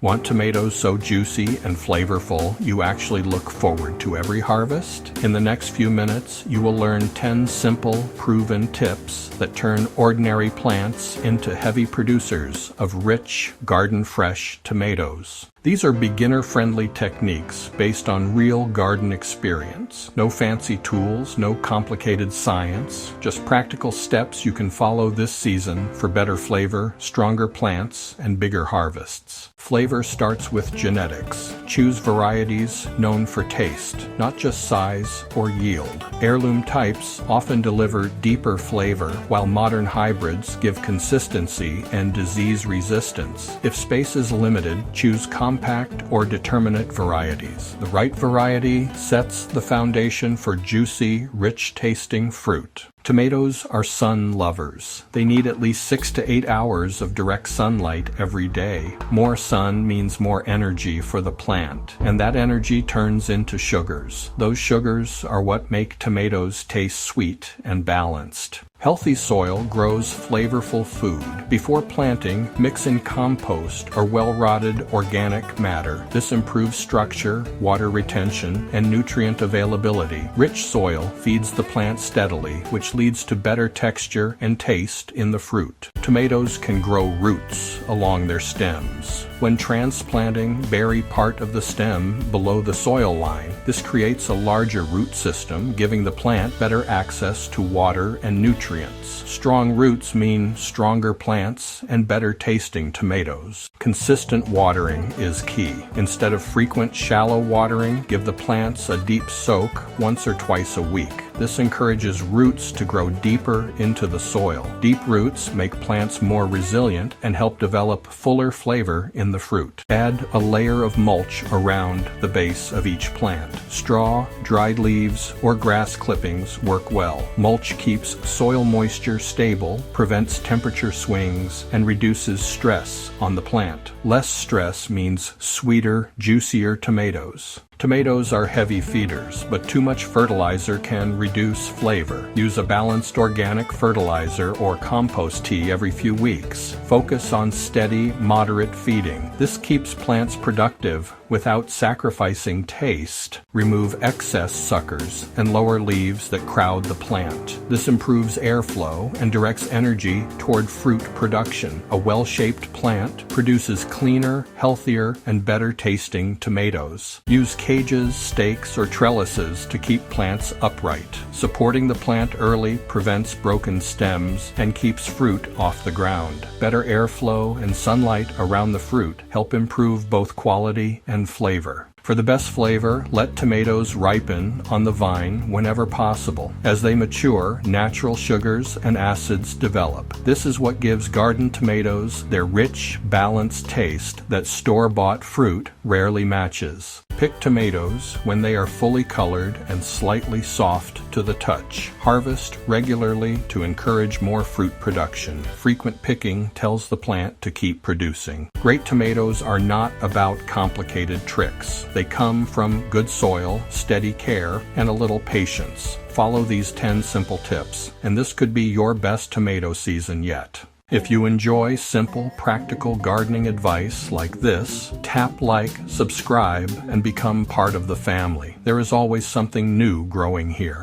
Want tomatoes so juicy and flavorful you actually look forward to every harvest? In the next few minutes, you will learn 10 simple, proven tips that turn ordinary plants into heavy producers of rich, garden-fresh tomatoes. These are beginner-friendly techniques based on real garden experience. No fancy tools, no complicated science, just practical steps you can follow this season for better flavor, stronger plants, and bigger harvests. Flavor starts with genetics. Choose varieties known for taste, not just size or yield. Heirloom types often deliver deeper flavor, while modern hybrids give consistency and disease resistance. If space is limited, choose compact or determinate varieties. The right variety sets the foundation for juicy, rich-tasting fruit. Tomatoes are sun lovers. They need at least 6 to 8 hours of direct sunlight every day. More sun means more energy for the plant, and that energy turns into sugars. Those sugars are what make tomatoes taste sweet and balanced. Healthy soil grows flavorful food. Before planting, mix in compost or well-rotted organic matter. This improves structure, water retention, and nutrient availability. Rich soil feeds the plant steadily, which leads to better texture and taste in the fruit. Tomatoes can grow roots along their stems. When transplanting, bury part of the stem below the soil line. This creates a larger root system, giving the plant better access to water and nutrients. Strong roots mean stronger plants and better tasting tomatoes. Consistent watering is key. Instead of frequent shallow watering, give the plants a deep soak once or twice a week. This encourages roots to grow deeper into the soil. Deep roots make plants more resilient and help develop fuller flavor in the fruit. Add a layer of mulch around the base of each plant. Straw, dried leaves, or grass clippings work well. Mulch keeps soil moisture stable, prevents temperature swings, and reduces stress on the plant. Less stress means sweeter, juicier tomatoes. Tomatoes are heavy feeders, but too much fertilizer can reduce flavor. Use a balanced organic fertilizer or compost tea every few weeks. Focus on steady, moderate feeding. This keeps plants productive without sacrificing taste. Remove excess suckers and lower leaves that crowd the plant. This improves airflow and directs energy toward fruit production. A well-shaped plant produces cleaner, healthier, and better tasting tomatoes. Use cages, stakes, or trellises to keep plants upright. Supporting the plant early prevents broken stems and keeps fruit off the ground. Better airflow and sunlight around the fruit help improve both quality and flavor. For the best flavor, let tomatoes ripen on the vine whenever possible. As they mature, natural sugars and acids develop. This is what gives garden tomatoes their rich, balanced taste that store-bought fruit rarely matches. Pick tomatoes when they are fully colored and slightly soft to the touch. Harvest regularly to encourage more fruit production. Frequent picking tells the plant to keep producing. Great tomatoes are not about complicated tricks. They come from good soil, steady care, and a little patience. Follow these 10 simple tips, and this could be your best tomato season yet. If you enjoy simple, practical gardening advice like this, tap like, subscribe, and become part of the family. There is always something new growing here.